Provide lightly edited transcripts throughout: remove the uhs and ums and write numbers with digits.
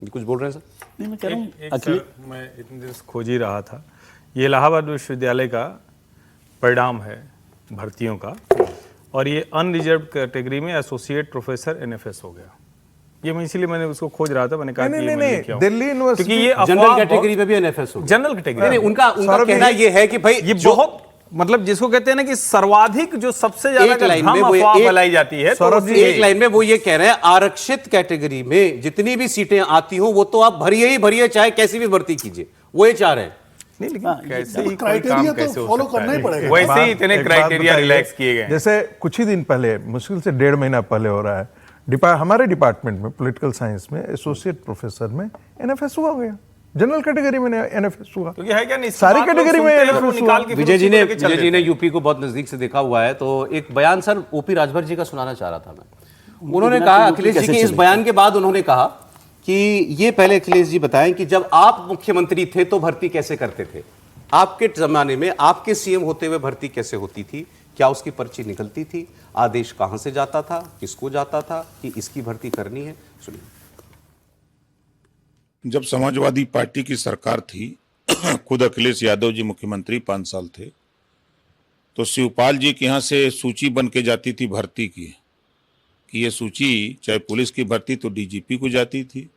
कुछ बोल रहे हैं सर? नहीं, मैं कह रहा हूँ सर, मैं इतने दिन से खोज ही रहा था। ये इलाहाबाद विश्वविद्यालय का परिणाम है भर्तियों का, और ये अनरिजर्व कैटेगरी में एसोसिएट प्रोफेसर एनएफएस हो गया। ये मैं इसीलिए मैंने उसको खोज रहा था, मैंने कहा कि नहीं, दिल्ली यूनिवर्सिटी क्योंकि ये जनरल कैटेगरी में भी एनएफएस हो गया। जनरल कैटेगरी नहीं, उनका कहना ये है कि भाई ये बहुत मतलब जिसको कहते हैं ना कि सर्वाधिक जो सबसे ज्यादा एक लाइन में वो फैलाई जाती है, तो एक लाइन में वो ये कह रहे हैं आरक्षित कैटेगरी में जितनी भी सीटें आती हो वो तो आप भरिए ही भरिए, चाहे कैसी भी भर्ती कीजिए, वो ये चाह रहे हैं। नहीं, लेकिन कैसे ही क्राइटेरिया तो फॉलो करना ही पड़ेगा। वैसे ही इतने क्राइटेरिया रिलैक्स किए गए। जैसे कुछ ही दिन पहले, मुश्किल से 1.5 महीना पहले हो रहा है, हमारे डिपार्टमेंट में पॉलिटिकल साइंस में एसोसिएट प्रोफेसर में एनएफएस हुआ गया, जनरल कैटेगरी में एनएफएस हुआ, क्योंकि है क्या नहीं, सारी कैटेगरी में एनएफएस हुआ। विजय जी ने यूपी को बहुत नजदीक से देखा हुआ है, तो एक बयान सर ओपी राजभर जी का सुनाना चाह रहा था मैं। उन्होंने कहा, अखिलेश जी के इस बयान के बाद उन्होंने कहा कि ये पहले अखिलेश जी बताएं कि जब आप मुख्यमंत्री थे तो भर्ती कैसे करते थे, आपके जमाने में आपके सीएम होते हुए भर्ती कैसे होती थी, क्या उसकी पर्ची निकलती थी, आदेश कहां से जाता था, किसको जाता था कि इसकी भर्ती करनी है। सुनिए। जब समाजवादी पार्टी की सरकार थी, खुद अखिलेश यादव जी मुख्यमंत्री 5 साल थे, तो शिवपाल जी के यहाँ से सूची बन के जाती थी भर्ती की, कि ये सूची चाहे पुलिस की भर्ती तो डीजीपी को जाती थी,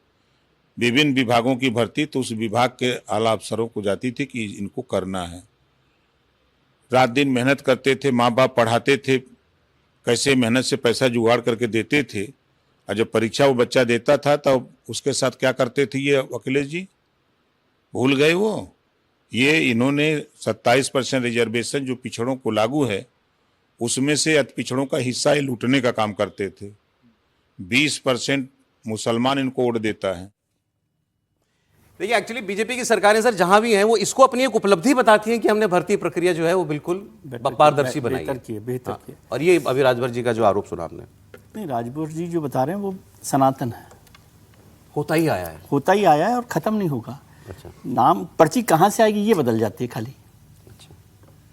विभिन्न विभागों की भर्ती तो उस विभाग के आला अफसरों को जाती थी कि इनको करना है। रात दिन मेहनत करते थे, माँ बाप पढ़ाते थे, कैसे मेहनत से पैसा जुगाड़ करके देते थे, और जब परीक्षा वो बच्चा देता था तब उसके साथ क्या करते थे ये अखिलेश जी, भूल गए वो? ये इन्होंने 27% रिजर्वेशन जो पिछड़ों को लागू है उसमें से अति पिछड़ों का हिस्सा ही लूटने का काम करते थे। 20% मुसलमान इनको वोट देता है। देखिए, एक्चुअली बीजेपी की सरकारें सर जहां भी हैं वो इसको अपनी एक उपलब्धि बताती हैं कि हमने भर्ती प्रक्रिया जो है वो बिल्कुल पारदर्शी बनाई है। बेहतर किए। और ये अभी राजभर जी का जो आरोप सुना आपने, नहीं, राजभर जी जो बता रहे हैं वो सनातन है, होता ही आया है, होता ही आया है और खत्म नहीं होगा। अच्छा, नाम पर्ची कहाँ से आएगी ये बदल जाती है खाली। अच्छा,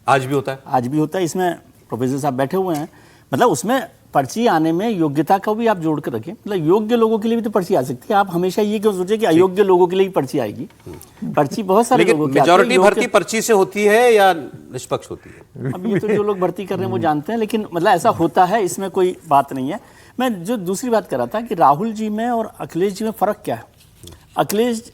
आज भी होता है, आज भी होता है। इसमें प्रोफेसर साहब बैठे हुए हैं, मतलब उसमें पर्ची आने में योग्यता को भी आप जोड़ कर रखें, मतलब योग्य लोगों के लिए भी तो पर्ची आ सकती है। आप हमेशा ये क्यों सोचे कि अयोग्य लोगों के लिए ही पर्ची आएगी? पर्ची बहुत सारे लोगों की आती है। मेजॉरिटी भर्ती पर्ची से होती है या निष्पक्ष होती है? अब ये तो जो लोग भर्ती कर रहे हैं वो जानते हैं, लेकिन मतलब ऐसा होता है, इसमें कोई बात नहीं है। मैं जो दूसरी बात कर रहा था कि राहुल जी में और अखिलेश जी में फर्क क्या है।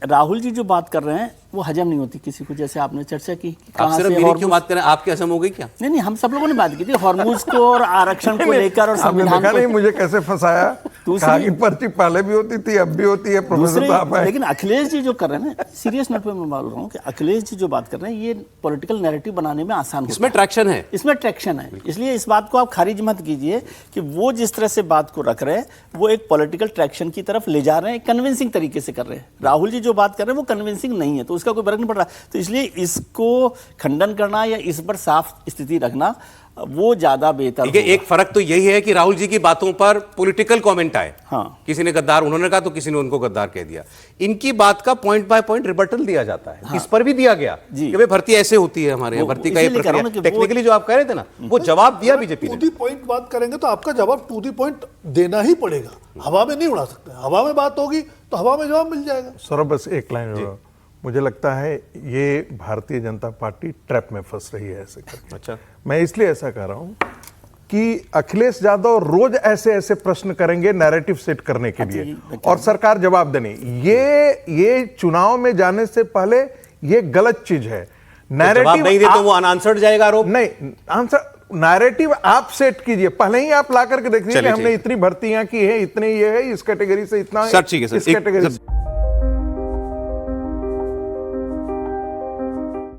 राहुल जी जो बात कर रहे हैं वो हजम नहीं होती किसी को, जैसे आपने चर्चा की। आप सिर्फ मेरी क्यों बात करें, आपकी हजम हो गई क्या? नहीं, हम सब लोगों ने बात की थी हॉर्मूज को और आरक्षण को लेकर और संविधान को। नहीं, मुझे कैसे फंसाया, कहा कि पर्ची पहले भी होती थी अब भी होती है प्रोफेसर साहब। लेकिन अखिलेश जी जो कर रहे हैं ना, सीरियस नोट पे मैं बोल रहा हूँ कि अखिलेश जी जो बात कर रहे हैं ये पॉलिटिकल नैरेटिव बनाने में आसान होता है। इसमें ट्रैक्शन है, इसमें ट्रैक्शन है। इसलिए इस बात को आप खारिज मत कीजिए कि वो जिस तरह से बात को रख रहे हैं वो एक पॉलिटिकल ट्रैक्शन की तरफ ले जा रहे हैं, कन्विंसिंग तरीके से कर रहे हैं। राहुल जी जो बात कर रहे हैं वो कन्विंसिंग नहीं है, तो उसका कोई फर्क नहीं पड़ रहा। तो इसलिए इसको खंडन करना या इस पर साफ स्थिति रखना वो ज्यादा बेहतर होगा। एक फर्क तो यही है कि राहुल जी की बातों पर पॉलिटिकल कमेंट आए। हाँ, किसी ने गद्दार उन्होंने कहा तो किसी ने उनको गद्दार कह दिया। इनकी बात का पॉइंट बाय पॉइंट रिबटल दिया जाता है। हाँ, इस पर भी दिया गया कि भाई भर्ती ऐसे होती है, हमारे यहाँ भर्ती का ये प्रक्रिया टेक्निकली जो आप कह रहे थे ना वो जवाब दिया बीजेपी ने। टू दी पॉइंट बात करेंगे तो आपका जवाब टू दी पॉइंट देना ही पड़ेगा, हवा में नहीं उड़ा सकते। हवा में बात होगी तो हवा में जवाब मिल जाएगा। सौरभ, बस एक लाइन, मुझे लगता है ये भारतीय जनता पार्टी ट्रैप में फंस रही है ऐसे करके। अच्छा, मैं इसलिए ऐसा कह रहा हूं कि अखिलेश यादव रोज ऐसे ऐसे प्रश्न करेंगे नैरेटिव सेट करने के लिए और सरकार जवाब देने। ये चुनाव में जाने से पहले ये गलत चीज है। नैरेटिव नहीं दे तो वो अनआंसर्ड जाएगा आरोप। नहीं, आंसर नैरेटिव आप सेट कीजिए, पहले ही आप ला करके देखिए कि हमने इतनी भर्तियां की है, इतनी ये है, इस कैटेगरी से इतना, सर ठीक है सर, इस कैटेगरी